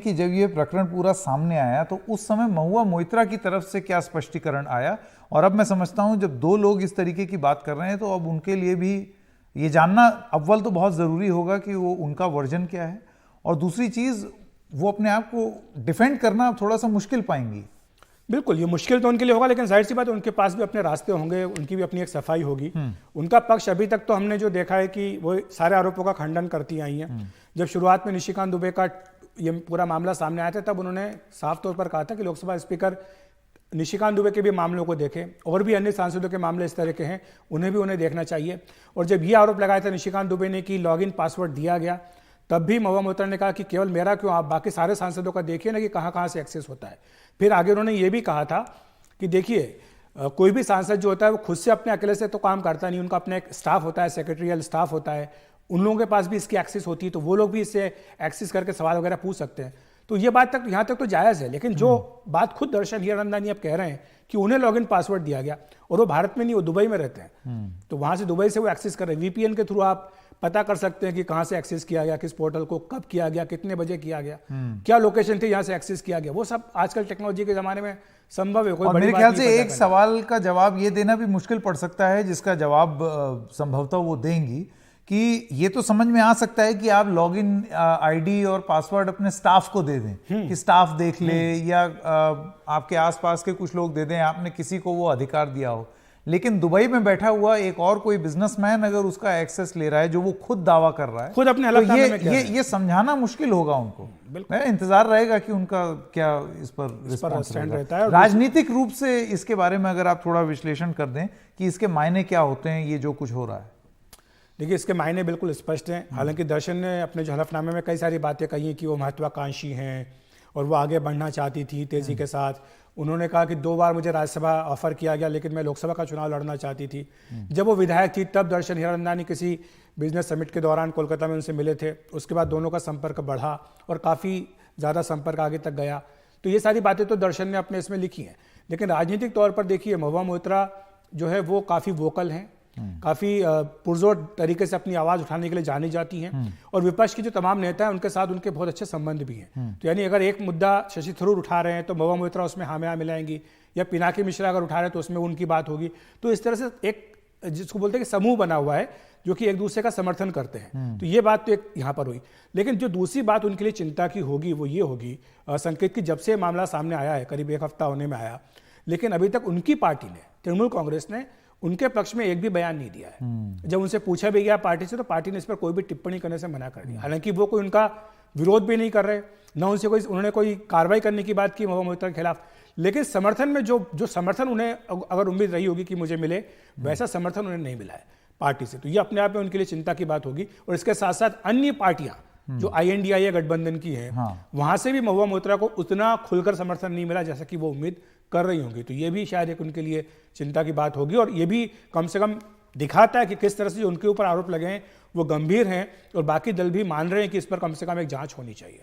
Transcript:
कि जब ये प्रकरण पूरा सामने आया तो उस समय महुआ मोइत्रा की तरफ से क्या स्पष्टीकरण आया, और अब मैं समझता हूं जब दो लोग इस तरीके की बात कर रहे हैं तो अब उनके लिए भी ये जानना अव्वल तो बहुत ज़रूरी होगा कि वो उनका वर्जन क्या है, और दूसरी चीज़ वो अपने आप को डिफेंड करना थोड़ा सा मुश्किल पाएंगी। बिल्कुल, ये मुश्किल तो उनके लिए होगा, लेकिन जाहिर सी बात है उनके पास भी अपने रास्ते होंगे, उनकी भी अपनी एक सफाई होगी। उनका पक्ष अभी तक तो हमने जो देखा है कि वो सारे आरोपों का खंडन करती आई हैं। जब शुरुआत में निशिकांत दुबे का ये पूरा मामला सामने आया था तब उन्होंने साफ तौर पर कहा था कि लोकसभा स्पीकर निशिकांत दुबे के भी मामलों को देखें, और भी अन्य सांसदों के मामले इस तरह के हैं, उन्हें देखना चाहिए। और जब ये आरोप लगाया था निशिकांत दुबे ने कि लॉगिन पासवर्ड दिया गया, तब भी महुआ मोइत्रा ने कहा कि केवल मेरा क्यों, आप बाकी सारे सांसदों का देखिए ना कि कहाँ कहाँ से एक्सेस होता है। फिर आगे उन्होंने ये भी कहा था कि देखिए कोई भी सांसद जो होता है वो खुद से अपने अकेले से तो काम करता नहीं, उनका अपना एक स्टाफ होता है, सेक्रेटरियल स्टाफ होता है, उन लोगों के पास भी इसकी एक्सेस होती है, तो वो लोग भी इससे एक्सेस करके सवाल वगैरह पूछ सकते हैं। तो ये बात तक यहाँ तक तो जायज़ है, लेकिन जो बात खुद दर्शन हीरानंदानी अब कह रहे हैं कि उन्हें लॉगिन पासवर्ड दिया गया और वो भारत में नहीं, वो दुबई में रहते हैं, तो वहाँ से दुबई से वो एक्सेस कर रहे हैं। वीपीएन के थ्रू आप पता कर सकते हैं कि कहाँ से एक्सेस किया गया, किस पोर्टल को कब किया गया, कितने बजे किया गया, क्या लोकेशन थी यहाँ से एक्सेस किया गया, वो सब आजकल टेक्नोलॉजी के ज़माने में संभव है। और मेरे ख्याल से एक सवाल का जवाब ये देना भी मुश्किल पड़ सकता है, जिसका जवाब संभवतः वो देंगी, कि ये तो समझ में आ सकता है कि आप लॉगिन आईडी और पासवर्ड अपने स्टाफ को दे दें कि स्टाफ देख ले, या आपके आसपास के कुछ लोग दे दें, आपने किसी को वो अधिकार दिया हो। लेकिन दुबई में बैठा हुआ एक और कोई बिजनेसमैन अगर उसका एक्सेस ले रहा है, जो वो खुद दावा कर रहा है, खुद अपने तो ये समझाना मुश्किल होगा उनको। इंतजार रहेगा कि उनका क्या इस पर रिस्पॉन्स रहता है। राजनीतिक रूप से इसके बारे में अगर आप थोड़ा विश्लेषण कर दें कि इसके मायने क्या होते हैं, ये जो कुछ हो रहा है। देखिए, इसके मायने बिल्कुल स्पष्ट हैं। हालांकि दर्शन ने अपने जो हलफनामे में कई सारी बातें कही हैं कि वो महत्वाकांक्षी हैं और वो आगे बढ़ना चाहती थी तेजी के साथ। उन्होंने कहा कि 2 बार मुझे राज्यसभा ऑफर किया गया, लेकिन मैं लोकसभा का चुनाव लड़ना चाहती थी। जब वो विधायक थी तब दर्शन हीरानंदानी किसी बिजनेस समिट के दौरान कोलकाता में उनसे मिले थे। उसके बाद दोनों का संपर्क बढ़ा और काफ़ी ज़्यादा संपर्क आगे तक गया। तो ये सारी बातें तो दर्शन ने अपने इसमें लिखी हैं। लेकिन राजनीतिक तौर पर देखिए, महुआ मोइत्रा जो है वो काफ़ी वोकल हैं, काफ़ी पुरजोर तरीके से अपनी आवाज़ उठाने के लिए जानी जाती हैं, और विपक्ष के जो तमाम नेता हैं उनके साथ उनके बहुत अच्छे संबंध भी हैं। तो यानी अगर एक मुद्दा शशि थरूर उठा रहे हैं तो महुआ मोइत्रा उसमें हाँ में हाँ मिलाएंगी, या पिनाकी मिश्रा अगर उठा रहे हैं तो उसमें उनकी बात होगी। तो इस तरह से एक जिसको बोलते हैं कि समूह बना हुआ है जो कि एक दूसरे का समर्थन करते हैं। तो ये बात तो एक यहाँ पर हुई। लेकिन जो दूसरी बात उनके लिए चिंता की होगी वो ये होगी, संकेत की जब से मामला सामने आया है, करीब 1 हफ्ता होने में आया, लेकिन अभी तक उनकी पार्टी ने, तृणमूल कांग्रेस ने, उनके पक्ष में एक भी बयान नहीं दिया है। जब उनसे पूछा भी गया पार्टी से, तो पार्टी ने इस पर कोई भी टिप्पणी करने से मना कर दिया। हालांकि वो कोई उनका विरोध भी नहीं कर रहे, न उनसे उन्होंने कोई कार्रवाई करने की बात की महुआ मोइत्रा के खिलाफ, लेकिन समर्थन में जो समर्थन उन्हें अगर उम्मीद रही होगी कि मुझे मिले, वैसा समर्थन उन्हें नहीं मिला है पार्टी से। तो ये अपने आप में उनके लिए चिंता की बात होगी। और इसके साथ साथ अन्य पार्टियां जो INDIA गठबंधन की है, वहां से भी महुआ मोइत्रा को उतना खुलकर समर्थन नहीं मिला जैसा कि वो उम्मीद कर रही होंगी। तो ये भी शायद एक उनके लिए चिंता की बात होगी, और ये भी कम से कम दिखाता है कि किस तरह से जो उनके ऊपर आरोप लगे हैं वो गंभीर हैं, और बाकी दल भी मान रहे हैं कि इस पर कम से कम एक जांच होनी चाहिए।